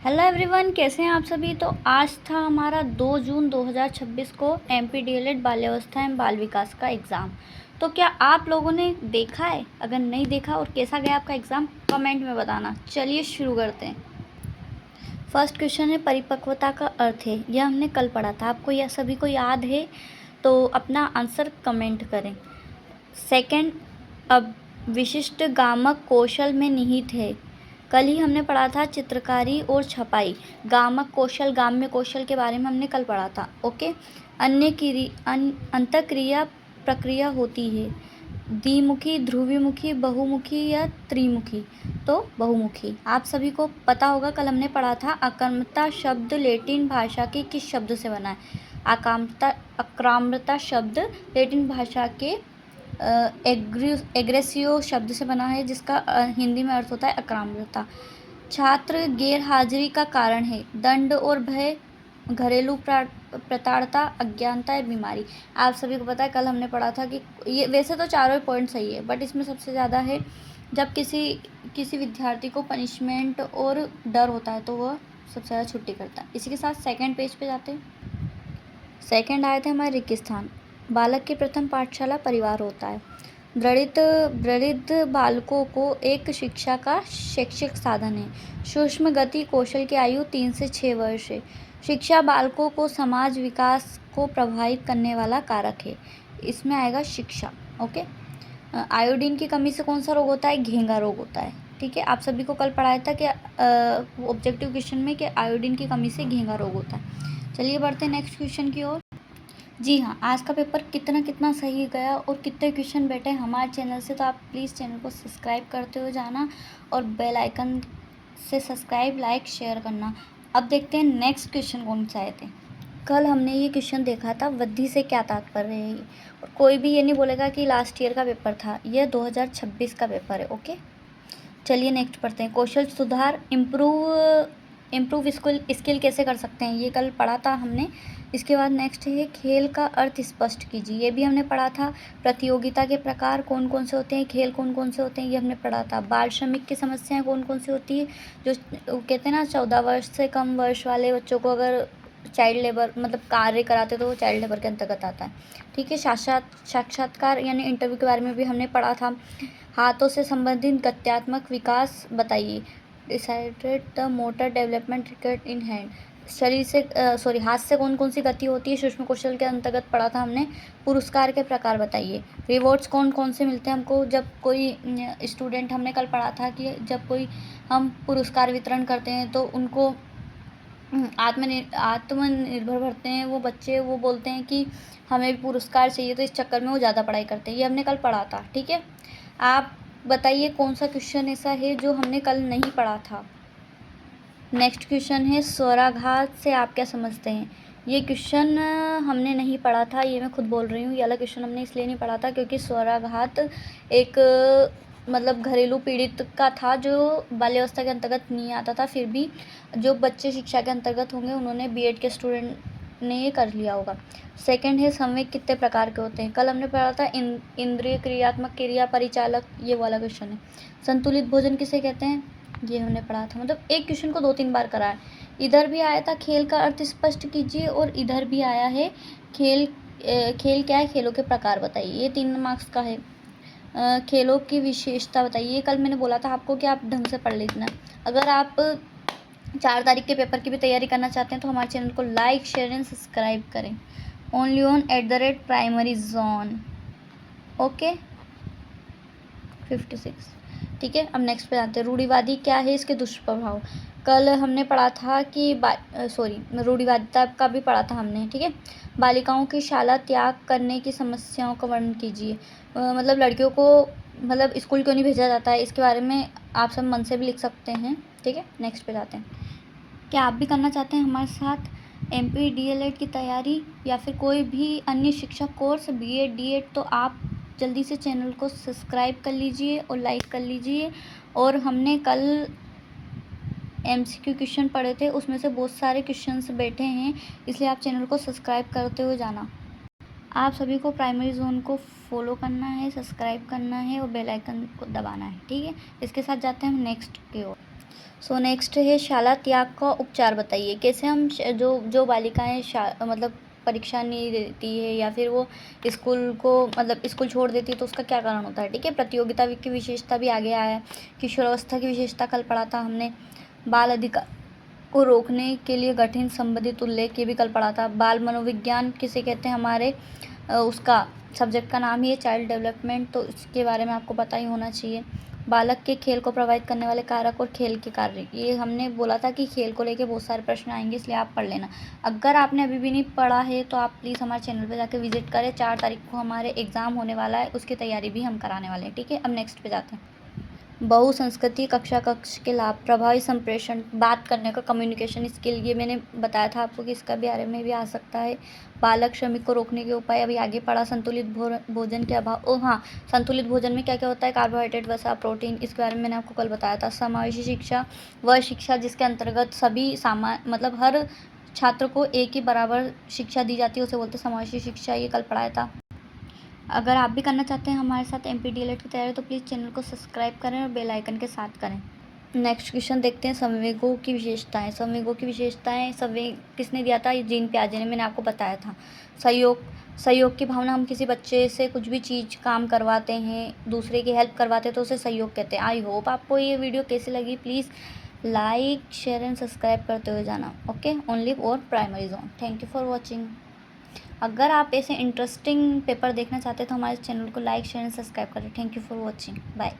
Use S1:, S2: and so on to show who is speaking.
S1: Hello everyone, कैसे हैं आप सभी। तो आज था हमारा 2 जून 2026 को एमपी डीएलएड बाल्यावस्था एवं बाल विकास का एग्ज़ाम। तो क्या आप लोगों ने देखा है? अगर नहीं देखा और कैसा गया आपका एग्ज़ाम, कमेंट में बताना। चलिए शुरू करते हैं। फर्स्ट क्वेश्चन है, परिपक्वता का अर्थ है। यह हमने कल पढ़ा था, आपको यह सभी को याद है? तो अपना आंसर कमेंट करें। सेकंड, अब विशिष्ट गामक कौशल में निहित है। कल ही हमने पढ़ा था चित्रकारी और छपाई। गामक कौशल, गाम्य कौशल के बारे में हमने कल पढ़ा था। ओके। अंतःक्रिया प्रक्रिया होती है द्विमुखी, ध्रुवीमुखी, बहुमुखी या त्रिमुखी। तो बहुमुखी। आप सभी को पता होगा, कल हमने पढ़ा था आक्राम्यता शब्द लैटिन भाषा के किस शब्द से बना है। आक्राम्यता शब्द लैटिन भाषा के एग्रेसियो शब्द से बना है, जिसका हिंदी में अर्थ होता है आक्राम्यता। छात्र गैर हाजिरी का कारण है दंड और भय, घरेलू प्रताड़ता, अज्ञानता या बीमारी। आप सभी को पता है, कल हमने पढ़ा था कि ये वैसे तो चारों पॉइंट सही है, बट इसमें सबसे ज़्यादा है जब किसी विद्यार्थी को पनिशमेंट और डर होता है तो वह सबसे ज़्यादा छुट्टी करता है। इसी के साथ सेकंड पेज पे जाते हैं। सेकंड आए थे हमारे रिक्तस्थान। बालक की प्रथम पाठशाला परिवार होता है। वृद्ध बालकों को एक शिक्षा का शैक्षिक साधन है। सूक्ष्म गति कौशल की आयु 3 से 6 वर्ष है। शिक्षा बालकों को समाज विकास को प्रभावित करने वाला कारक है। इसमें आएगा शिक्षा। ओके। आयोडीन की कमी से कौन सा रोग होता है? घेंगा रोग होता है। ठीक है, आप सभी को कल पढ़ाया था कि ऑब्जेक्टिव क्वेश्चन में कि आयोडीन की कमी से घेंगा रोग होता है। चलिए बढ़ते हैं नेक्स्ट क्वेश्चन की ओर। जी हाँ, आज का पेपर कितना सही गया और कितने क्वेश्चन बैठे हमारे चैनल से, तो आप प्लीज़ चैनल को सब्सक्राइब करते हुए जाना और बेल आइकन से सब्सक्राइब, लाइक, शेयर करना। अब देखते हैं नेक्स्ट क्वेश्चन कौन से आए थे। कल हमने ये क्वेश्चन देखा था, वृद्धि से क्या तात्पर्य है। और कोई भी ये नहीं बोलेगा कि लास्ट ईयर का पेपर था, यह 2026 का पेपर है। ओके, चलिए नेक्स्ट पढ़ते हैं। कौशल सुधार, इम्प्रूव स्किल कैसे कर सकते हैं, ये कल पढ़ा था हमने। इसके बाद नेक्स्ट है खेल का अर्थ स्पष्ट कीजिए। ये भी हमने पढ़ा था। प्रतियोगिता के प्रकार कौन कौन से होते हैं, खेल कौन कौन से होते हैं, ये हमने पढ़ा था। बाल श्रमिक की समस्याएं कौन कौन सी होती है, जो कहते हैं ना 14 वर्ष से कम वर्ष वाले बच्चों को अगर चाइल्ड लेबर मतलब कार्य कराते तो वो चाइल्ड लेबर के अंतर्गत आता है। ठीक है। साक्षात्कार यानी इंटरव्यू के बारे में भी हमने पढ़ा था। हाथों से संबंधित गत्यात्मक विकास बताइए। Decided the motor development record in hand. शरीर से हाथ से कौन कौन सी गति होती है, सूक्ष्म कौशल के अंतर्गत पढ़ा था हमने। पुरस्कार के प्रकार बताइए। रिवॉर्ड्स कौन कौन से मिलते हैं हमको जब कोई स्टूडेंट, हमने कल पढ़ा था कि जब कोई हम पुरस्कार वितरण करते हैं तो उनको आत्मनिर्भर भरते हैं वो बच्चे, वो बोलते हैं कि हमें भी पुरस्कार चाहिए, तो इस चक्कर में वो ज़्यादा पढ़ाई करते हैं। ये हमने कल पढ़ा था। ठीक है, आप बताइए कौन सा क्वेश्चन ऐसा है जो हमने कल नहीं पढ़ा था। नेक्स्ट क्वेश्चन है स्वराघात से आप क्या समझते हैं। ये क्वेश्चन हमने नहीं पढ़ा था, ये मैं खुद बोल रही हूँ। ये वाला क्वेश्चन हमने इसलिए नहीं पढ़ा था क्योंकि स्वराघात एक मतलब घरेलू पीड़ित का था जो बाल्यावस्था के अंतर्गत नहीं आता था। फिर भी जो बच्चे शिक्षा के अंतर्गत होंगे उन्होंने बीएड के स्टूडेंट ने ये कर लिया होगा। सेकंड है संवेग कितने प्रकार के होते हैं। कल हमने पढ़ा था इंद्रिय, क्रियात्मक, क्रिया, परिचालक, ये वाला क्वेश्चन है। संतुलित भोजन किसे कहते हैं, ये हमने पढ़ा था। मतलब एक क्वेश्चन को 2-3 बार करा है। इधर भी आया था खेल का अर्थ स्पष्ट कीजिए, और इधर भी आया है खेल क्या है, खेलों के प्रकार बताइए। ये 3 मार्क्स का है। खेलों की विशेषता बताइए। कल मैंने बोला था आपको कि आप ढंग से पढ़ लेना। अगर आप 4 तारीख के पेपर की भी तैयारी करना चाहते हैं तो हमारे चैनल को लाइक, शेयर एंड सब्सक्राइब करें। Only on @primary zone। Okay, 56। ठीक है, अब नेक्स्ट पे आते हैं। रूढ़िवादी क्या है, इसके दुष्प्रभाव। कल हमने पढ़ा था कि रूढ़िवादिता का भी पढ़ा था हमने। ठीक है। बालिकाओं की शाला त्याग करने की समस्याओं का वर्णन कीजिए। मतलब लड़कियों को मतलब स्कूल क्यों नहीं भेजा जाता है, इसके बारे में आप सब मन से भी लिख सकते हैं। ठीक है, नेक्स्ट पे जाते हैं। क्या आप भी करना चाहते हैं हमारे साथ एमपी डीएलएड की तैयारी या फिर कोई भी अन्य शिक्षा कोर्स, बीएड, डीएड, तो आप जल्दी से चैनल को सब्सक्राइब कर लीजिए और लाइक कर लीजिए। और हमने कल एमसीक्यू क्वेश्चन पढ़े थे, उसमें से बहुत सारे क्वेश्चंस बैठे हैं, इसलिए आप चैनल को सब्सक्राइब करते हुए जाना। आप सभी को प्राइमरी जोन को फॉलो करना है, सब्सक्राइब करना है और बेल आइकन को दबाना है। ठीक है, इसके साथ जाते हैं हम नेक्स्ट की ओर। सो नेक्स्ट है शाला त्याग का उपचार बताइए। कैसे हम जो बालिकाएं मतलब परीक्षा नहीं देती है या फिर वो स्कूल को मतलब स्कूल छोड़ देती है तो उसका क्या कारण होता है। ठीक है, प्रतियोगिता की विशेषता भी आगे आया है, किशोरावस्था की विशेषता कल पढ़ा था हमने, बाल अधिकार को रोकने के लिए गठन संबंधित उल्लेख ये भी कल पढ़ा था, बाल मनोविज्ञान किसे कहते हैं हमारे उसका सब्जेक्ट का नाम ही है चाइल्ड डेवलपमेंट, तो इसके बारे में आपको पता ही होना चाहिए। बालक के खेल को प्रभावित करने वाले कारक और खेल के कार्य, ये हमने बोला था कि खेल को लेके बहुत सारे प्रश्न आएंगे, इसलिए आप पढ़ लेना। अगर आपने अभी भी नहीं पढ़ा है तो आप प्लीज़ हमारे चैनल पे जाकर विजिट करें। 4 तारीख को हमारे एग्ज़ाम होने वाला है, उसकी तैयारी भी हम कराने वाले हैं। ठीक है, अब नेक्स्ट पे जाते हैं। बहुसंस्कृति कक्षा कक्ष के लाभ, प्रभावी संप्रेषण, बात करने का कम्युनिकेशन स्किल, ये मैंने बताया था आपको कि इसका बारे में भी आ सकता है। बालक श्रमिक को रोकने के उपाय अभी आगे पढ़ा, संतुलित भोजन के अभाव, ओ हाँ, संतुलित भोजन में क्या क्या होता है, कार्बोहाइड्रेट, वसा, प्रोटीन, इसके बारे में मैंने आपको कल बताया था। समावेशी शिक्षा वह शिक्षा जिसके अंतर्गत सभी मतलब हर छात्र को एक ही बराबर शिक्षा दी जाती है, उसे बोलते हैं समावेशी शिक्षा, ये कल पढ़ाया था। अगर आप भी करना चाहते हैं हमारे साथ MPDLED की तैयारी तो प्लीज़ चैनल को सब्सक्राइब करें और बेल आइकन के साथ करें। नेक्स्ट क्वेश्चन देखते हैं, संवेगों की विशेषताएं। संवेगों की विशेषताएं संवेग किसने दिया था, ये जीन पियाजे ने, मैंने आपको बताया था। सहयोग की भावना, हम किसी बच्चे से कुछ भी चीज़ काम करवाते हैं, दूसरे की हेल्प करवाते हैं तो उसे सहयोग कहते हैं। आई होप आपको ये वीडियो कैसी लगी, please like share and subscribe करते हुए जाना। Okay, only for primary zone. Thank you for watching. अगर आप ऐसे इंटरेस्टिंग पेपर देखना चाहते हैं तो हमारे चैनल को लाइक शेयर एंड सब्सक्राइब करें। Thank you for watching, bye.